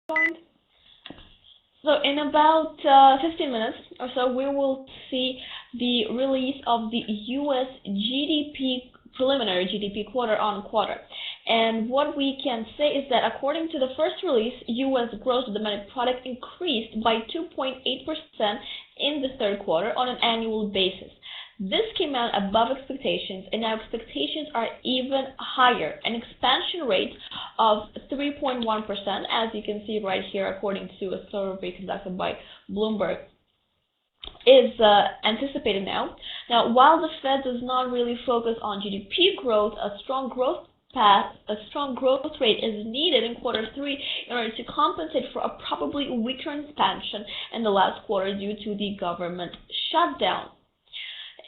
joined. So in about 15 minutes or so, we will see the release of the U.S. GDP, preliminary GDP quarter-on-quarter. And what we can say is that according to the first release, U.S. gross domestic product increased by 2.8% in the third quarter on an annual basis. This came out above expectations, and now expectations are even higher. An expansion rate of 3.1%, as you can see right here, according to a survey conducted by Bloomberg, is anticipated now. Now, while the Fed does not really focus on GDP growth, a strong growth rate is needed in quarter three in order to compensate for a probably weaker expansion in the last quarter due to the government shutdown.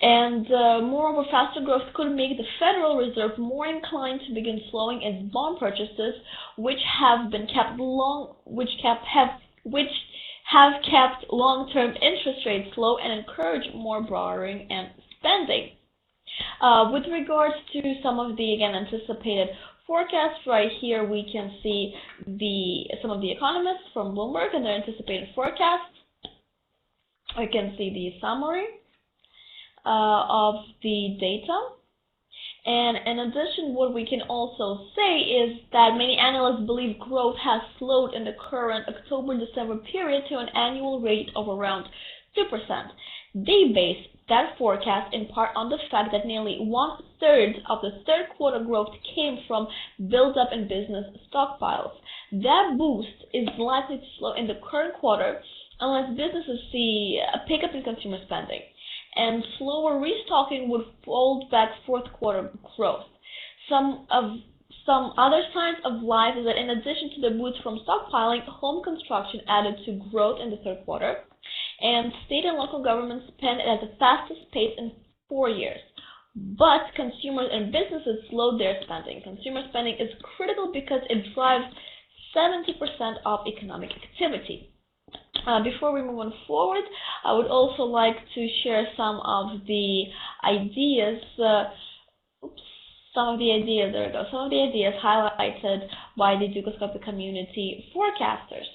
And moreover, faster growth could make the Federal Reserve more inclined to begin slowing its bond purchases, which have kept long-term interest rates low and encourage more borrowing and spending. With regards to some of the anticipated forecasts, right here we can see some of the economists from Bloomberg and their anticipated forecasts. We can see the summary of the data. And in addition, what we can also say is that many analysts believe growth has slowed in the current October-December period to an annual rate of around 2%. They base that forecast in part on the fact that nearly 1/3 of the third quarter growth came from build-up in business stockpiles. That boost is likely to slow in the current quarter unless businesses see a pickup in consumer spending, and slower restocking would hold back fourth quarter growth. Some other signs of life is that in addition to the boost from stockpiling, home construction added to growth in the third quarter, and state and local governments spend at the fastest pace in 4 years. But consumers and businesses slowed their spending. Consumer spending is critical because it drives 70% of economic activity. Before we move on forward, I would also like to share some of the ideas. Some of the ideas highlighted by the Dukascopy community forecasters.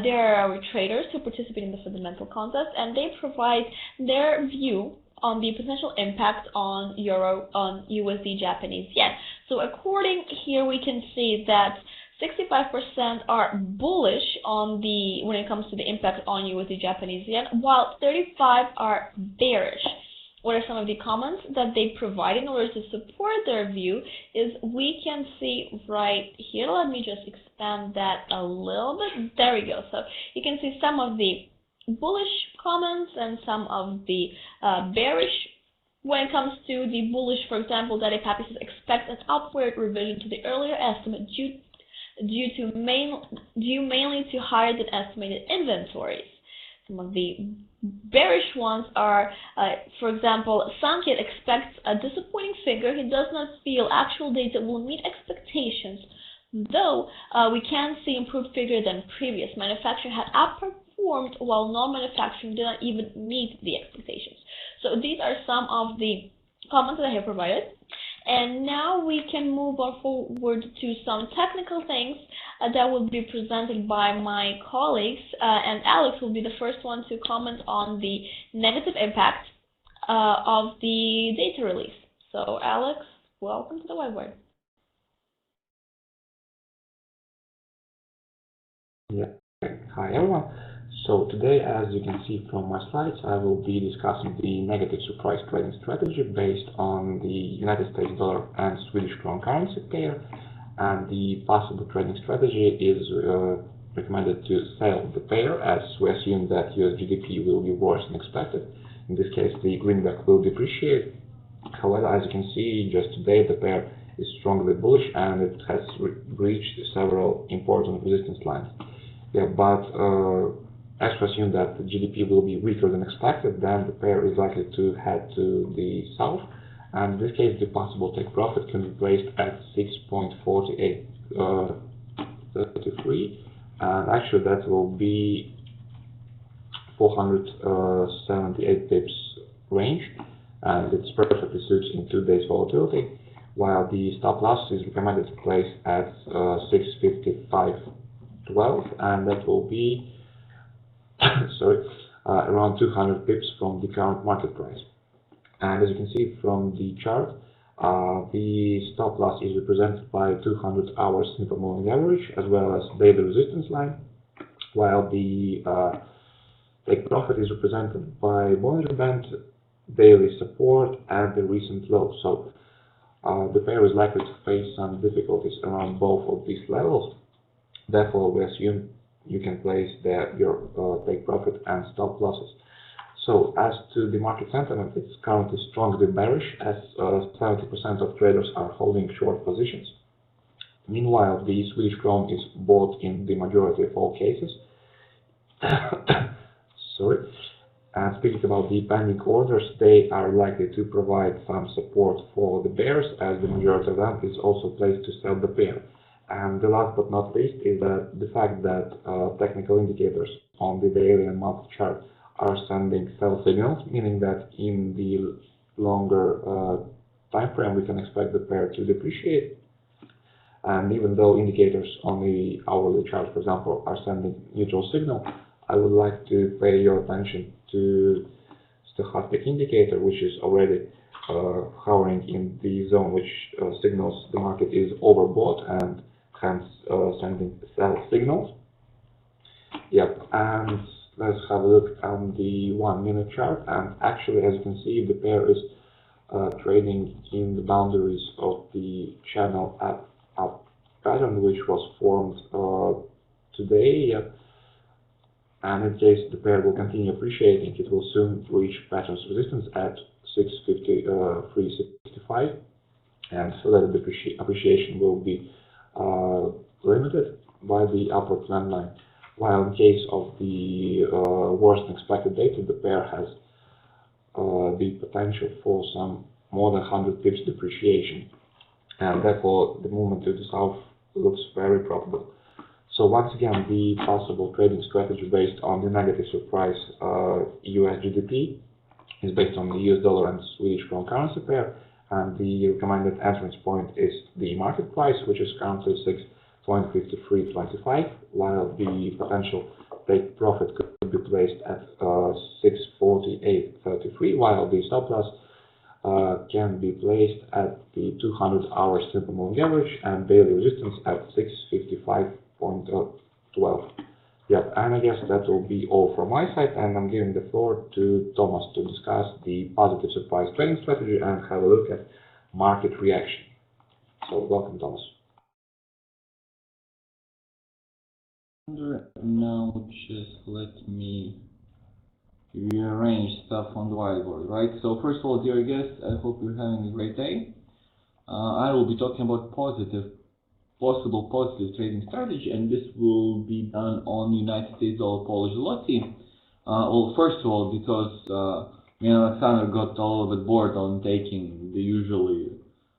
There are our traders who participate in the fundamental contest, and they provide their view on the potential impact on euro, on USD Japanese yen. So according here, we can see that 65% are bullish on when it comes to the impact on USD Japanese yen, while 35% are bearish. What are some of the comments that they provide in order to support their view is we can see right here. Let me just expand that a little bit. There we go. So you can see some of the bullish comments and some of the bearish. When it comes to the bullish, for example, Data Papis expects an upward revision to the earlier estimate due mainly to higher than estimated inventories. Some of the bearish ones are, for example, Sanket expects a disappointing figure. He does not feel actual data will meet expectations, though we can see improved figure than previous. Manufacturing had outperformed while non-manufacturing did not even meet the expectations. So these are some of the comments that I have provided. And now we can move on forward to some technical things that will be presented by my colleagues, and Alex will be the first one to comment on the negative impact of the data release. So Alex, welcome to the whiteboard. Yeah, hi everyone. So today, as you can see from my slides, I will be discussing the negative surprise trading strategy based on the United States dollar and Swedish krona currency pair. And the possible trading strategy is recommended to sell the pair, as we assume that US GDP will be worse than expected. In this case, the greenback will depreciate. However, as you can see, just today the pair is strongly bullish and it has reached several important resistance lines. Yeah, but as we assume that the GDP will be weaker than expected, then the pair is likely to head to the south. And in this case, the possible take profit can be placed at 6.4833, and actually that will be 478 pips range, and it's perfectly suits in 2 days volatility, while the stop loss is recommended to place at 655 12, and that will be sorry, around 200 pips from the current market price. And as you can see from the chart, the stop loss is represented by 200 hours simple moving average as well as daily resistance line, while the take profit is represented by Bollinger Band, daily support, and the recent low. So the pair is likely to face some difficulties around both of these levels. Therefore, we assume you can place your take profit and stop losses. So as to the market sentiment, it's currently strongly bearish, as 70% of traders are holding short positions. Meanwhile, the Swedish krona is bought in the majority of all cases. Sorry. And speaking about the pending orders, they are likely to provide some support for the bears, as the majority of them is also placed to sell the pair. And the last but not least is that the fact that technical indicators on the daily and monthly chart are sending sell signals, meaning that in the longer time frame we can expect the pair to depreciate. And even though indicators on the hourly chart, for example, are sending neutral signal, I would like to pay your attention to stochastic indicator, which is already hovering in the zone which signals the market is overbought and hence sending sell signals. Yep, and let's have a look on the 1 minute chart, and actually, as you can see, the pair is trading in the boundaries of the channel up pattern, which was formed today. Yep. And in case the pair will continue appreciating, it will soon reach pattern's resistance at 653.65, and so that the appreciation will be limited by the upward trend line. While in case of the worst than expected data, the pair has the potential for some more than 100 pips depreciation, and therefore the movement to the south looks very probable. So once again, the possible trading strategy based on the negative surprise US GDP is based on the US dollar and Swedish krona currency pair, and the recommended entrance point is the market price, which is currently 6.5325, while the potential take profit could be placed at 648.33, while the stop loss can be placed at the 200-hour simple moving average and daily resistance at 655.12. Yep, and I guess that will be all from my side, and I'm giving the floor to Thomas to discuss the positive surprise trading strategy and have a look at market reaction. So welcome, Thomas. Now just let me rearrange stuff on the whiteboard, right? So first of all, dear guests, I hope you're having a great day. I will be talking about possible positive trading strategy, and this will be done on United States dollar Polish zloty. Well, first of all, because me and Alexander got a little bit bored on taking the usually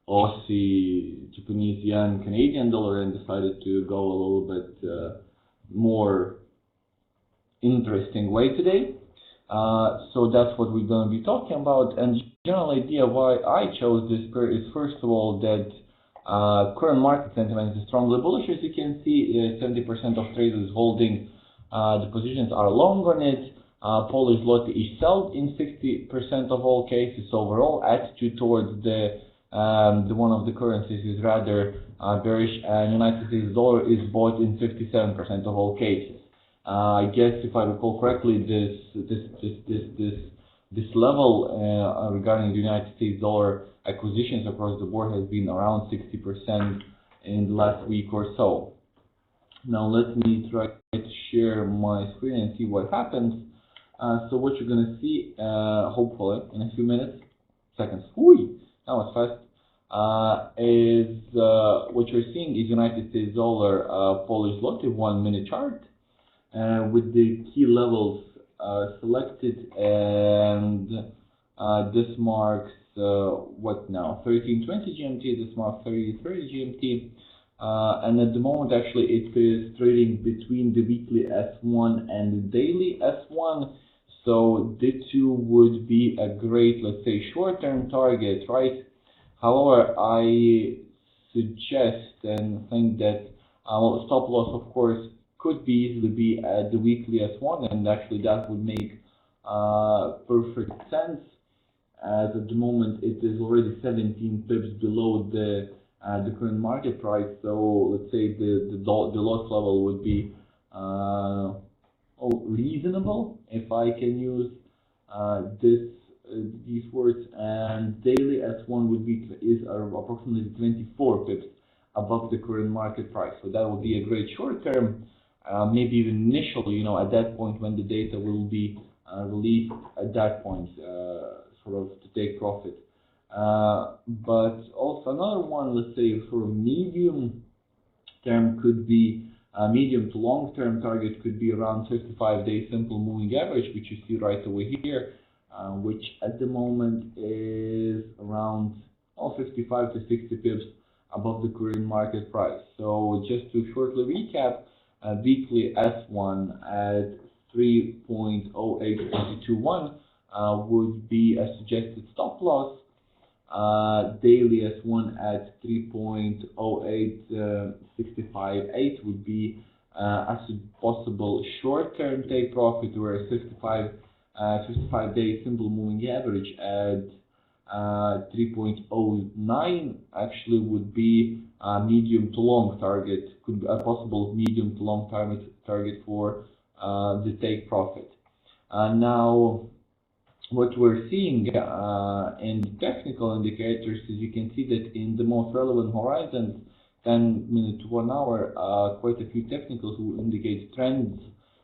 Aussie, Japanese yen, Canadian dollar, and decided to go a little bit more interesting way today. So that's what we're going to be talking about. And general idea why I chose this pair is, first of all, that current market sentiment is strongly bullish. As you can see, 70% of traders holding the positions are long on it. Polish zloty is sold in 60% of all cases. Overall, attitude towards the one of the currencies is rather bearish, and United States dollar is bought in 57% of all cases. I guess if I recall correctly, this level regarding the United States dollar acquisitions across the board has been around 60% in the last week or so. Now let me try to share my screen and see what happens. So what you're going to see, hopefully in a few seconds, that was fast, is what you're seeing is United States dollar Polish zloty 1 minute chart with the key levels selected, and this marks what now, 13:20 GMT, this marks 30:30 GMT, and at the moment actually it is trading between the weekly S1 and the daily S1, so the two would be a great, let's say, short-term target, right? However, I suggest and think that our stop loss, of course, could be easily be at the weekly S1, and actually that would make perfect sense, as at the moment it is already 17 pips below the current market price. So let's say the loss level would be reasonable, if I can use these words, and daily S1 would be approximately 24 pips above the current market price. So that would be a great short term, maybe even initially, at that point when the data will be released at that point, sort of to take profit. But also another one, let's say for a medium term, could be medium to long term target could be around 55-day simple moving average, which you see right over here, which at the moment is around 55 to 60 pips above the current market price. So just to shortly recap, weekly S1 at 3.08221 would be a suggested stop loss. Daily S1 at 3.08658 would be a possible short-term take profit, whereas 55-day simple moving average at 3.09 actually would be a medium to long target, could be a possible medium to long target for the take profit. Now, what we're seeing in the technical indicators is you can see that in the most relevant horizons, 10 minutes to 1 hour, quite a few technicals will indicate trends,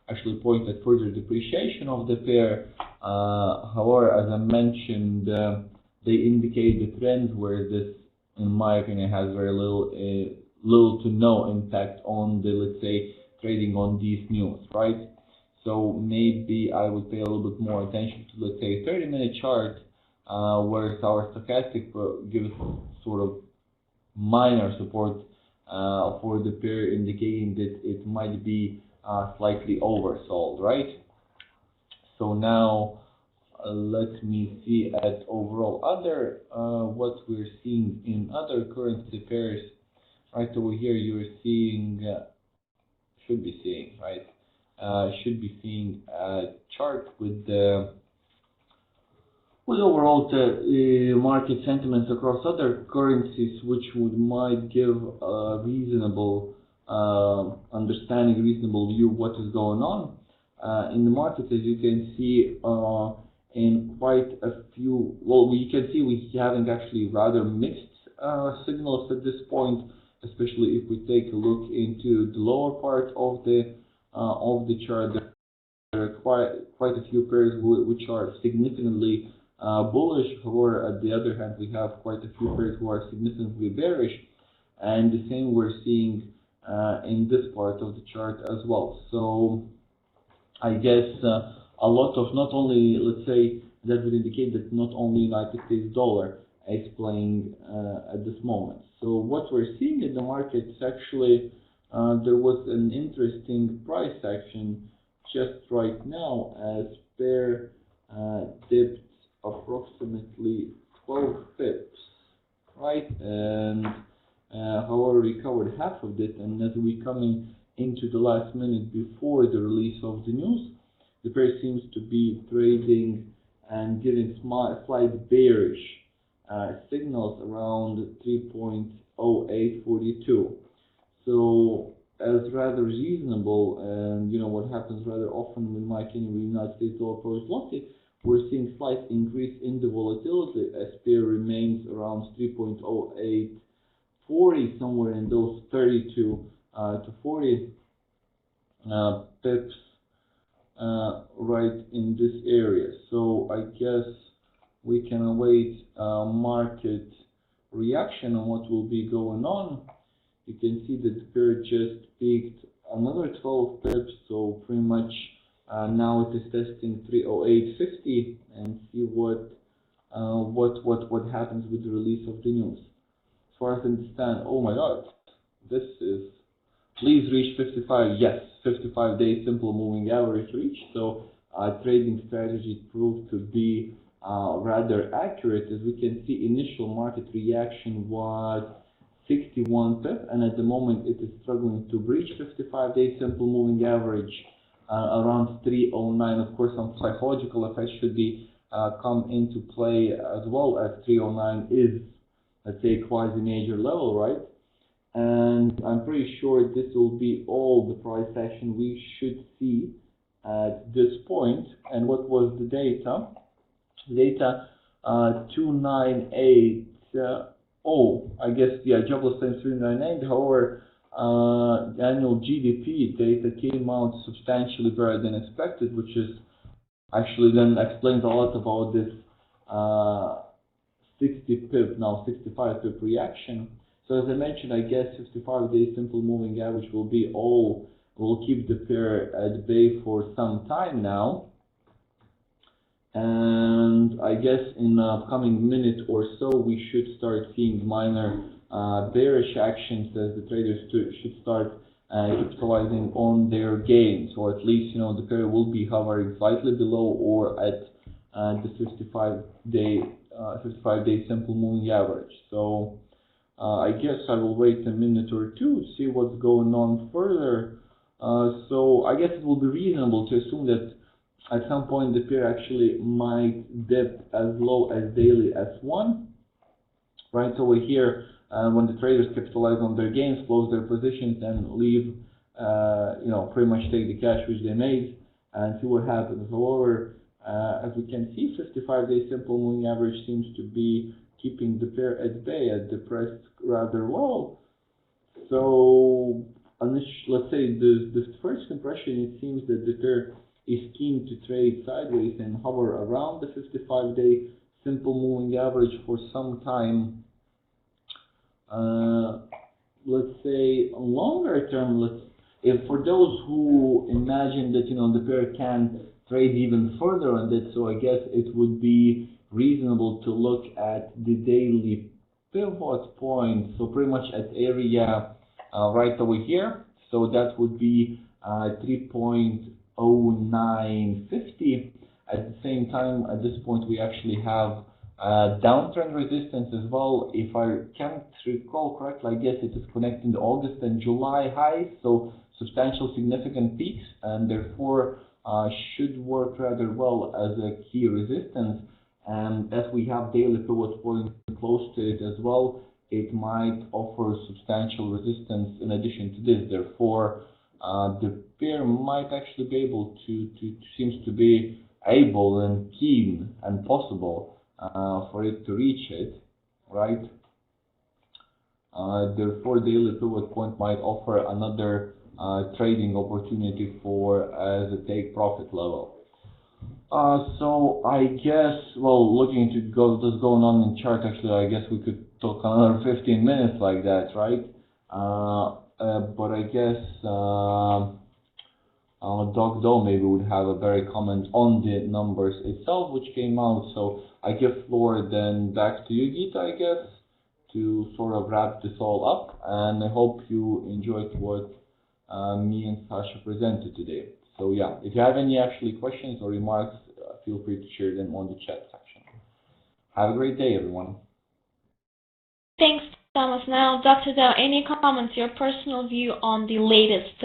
actually point at further depreciation of the pair. However, as I mentioned, they indicate the trends, where this, in my opinion, has very little to no impact on the, let's say, trading on these news, right? So maybe I would pay a little bit more attention to, let's say, a 30-minute chart, whereas our stochastic gives sort of minor support for the pair, indicating that it might be slightly oversold, right? So now let me see at overall other what we're seeing in other currency pairs. Right over here, you're seeing should be seeing a chart with overall market sentiments across other currencies, which might give a reasonable understanding, reasonable view of what is going on in the market. As you can see, in quite a few, we can see we having actually rather mixed signals at this point, especially if we take a look into the lower part of the chart. There are quite a few pairs which are significantly bullish. However, at the other hand, we have quite a few pairs who are significantly bearish, and the same we're seeing in this part of the chart as well. So I guess a lot of, not only, let's say, that would indicate that not only United States dollar is playing at this moment. So what we're seeing in the market is actually there was an interesting price action just right now, as pair dipped approximately 12 pips, right? And however, recovered half of it, and as we coming into the last minute before the release of the news, the pair seems to be trading and giving slight bearish signals around 3.0842. So as rather reasonable, and what happens rather often, in my opinion, with United States dollar per zloty, we're seeing slight increase in the volatility, as pair remains around 3.0840, somewhere in those 32 to 40 pips right in this area. So I guess we can await market reaction on what will be going on. You can see that the pair just peaked another 12 pips, so pretty much now it is testing 30850, and see what happens with the release of the news. As far as I understand, oh my god, this is, please reach 55, yes, 55-day simple moving average reach. So trading strategy proved to be rather accurate. As we can see, initial market reaction was 61 pip, and at the moment it is struggling to breach 55-day simple moving average around 309. Of course, some psychological effects should be come into play as well, as 309 is, let's say, quasi-major level, right? And I'm pretty sure this will be all the price action we should see at this point. And what was the data? Data 298. I guess, yeah, jobless claims 398. However, the annual GDP data came out substantially better than expected, which is actually then explains a lot about this 60 pip, now 65 pip reaction. So as I mentioned, I guess 55-day simple moving average will be all, will keep the pair at bay for some time now. And I guess in the upcoming minute or so, we should start seeing minor bearish actions as the traders should start capitalizing on their gains, or at least, you know, the pair will be hovering slightly below or at the 55-day simple moving average. So I guess I will wait a minute or two to see what's going on further. So I guess it will be reasonable to assume that at some point the pair actually might dip as low as daily S1. Right over here, when the traders capitalize on their gains, close their positions and leave, you know, pretty much take the cash which they made and see what happens. However, as we can see, 55-day simple moving average seems to be keeping the pair at bay, at depressed rather well. So, let's say the first impression, it seems that the pair is keen to trade sideways and hover around the 55-day simple moving average for some time. Let's say longer term, if for those who imagine that, you know, the pair can trade even further on that, so I guess it would be reasonable to look at the daily pivot point, so pretty much at area right over here. So that would be 3.0950. At the same time, at this point, we actually have downtrend resistance as well. If I can't recall correctly, I guess it is connecting the August and July highs, so substantial significant peaks, and therefore should work rather well as a key resistance. And as we have daily pivot point close to it as well, it might offer substantial resistance in addition to this. Therefore, the pair might actually be able to seems to be able and keen and possible for it to reach it, right? Therefore, daily pivot point might offer another trading opportunity for as a take profit level. So I guess, well, looking to what's going on in chart, actually, I guess we could talk another 15 minutes like that, right? But I guess Doc Doe maybe would have a better comment on the numbers itself, which came out. So I give floor then back to you, Gita, I guess, to sort of wrap this all up. And I hope you enjoyed what me and Sasha presented today. So yeah, if you have any actually questions or remarks, feel free to share them on the chat section. Have a great day, everyone. Thanks, Thomas. Now, Dr. Dow, any comments, your personal view on the latest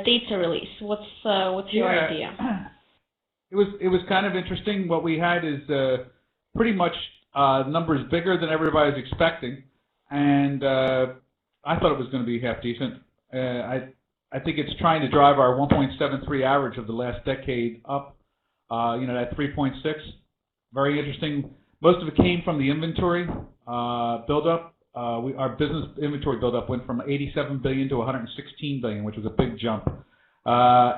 data release? What's your idea? It was kind of interesting. What we had is pretty much numbers bigger than everybody's expecting, and I thought it was going to be half decent. I think it's trying to drive our 1.73 average of the last decade up, you know, that 3.6. Very interesting. Most of it came from the inventory buildup. Our business inventory buildup went from 87 billion to 116 billion, which was a big jump.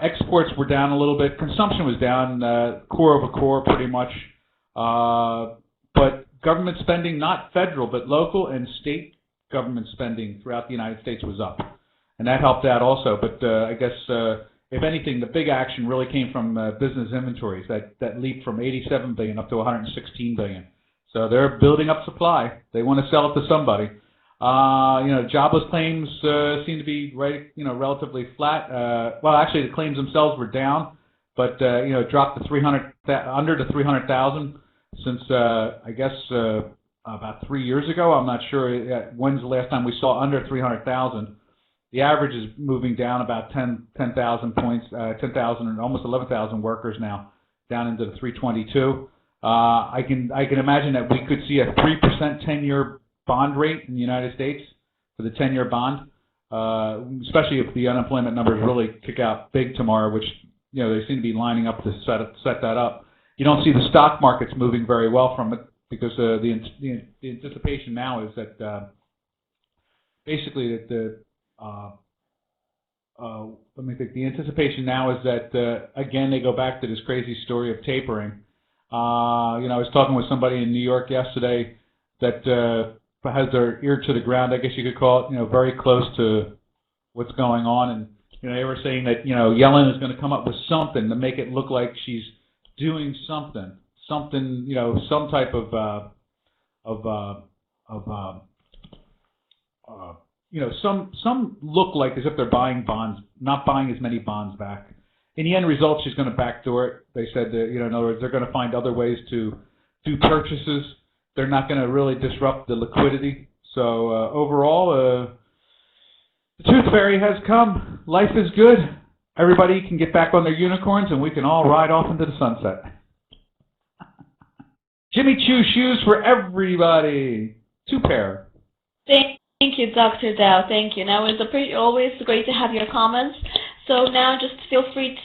Exports were down a little bit. Consumption was down core over core pretty much. But government spending, not federal, but local and state government spending throughout the United States was up. And that helped out also, but I guess, if anything, the big action really came from business inventories that leaped from 87 billion up to 116 billion. So they're building up supply. They want to sell it to somebody. You know, jobless claims seem to be relatively flat. Well, actually, the claims themselves were down, but you know, dropped to under to 300,000 since I guess about 3 years ago. I'm not sure when's the last time we saw under 300,000. The average is moving down about 10,000 points, 10,000 and almost 11,000 workers now, down into the 322. I can imagine that we could see a 3% 10-year bond rate in the United States for the 10-year bond, especially if the unemployment numbers really kick out big tomorrow, which they seem to be lining up to set that up. You don't see the stock markets moving very well from it because the anticipation now is that basically that let me think. The anticipation now is that again they go back to this crazy story of tapering. I was talking with somebody in New York yesterday that has their ear to the ground, I guess you could call it, very close to what's going on, and they were saying that Yellen is going to come up with something to make it look like she's doing something, some type of some look like as if they're buying bonds, not buying as many bonds back. In the end result, she's going to backdoor it. They said that, in other words, they're going to find other ways to do purchases. They're not going to really disrupt the liquidity. So overall, the tooth fairy has come. Life is good. Everybody can get back on their unicorns, and we can all ride off into the sunset. Jimmy Choo shoes for everybody. 2 pair. Thank you, Dr. Dow. Thank you. Now, it's always great to have your comments. So now just feel free to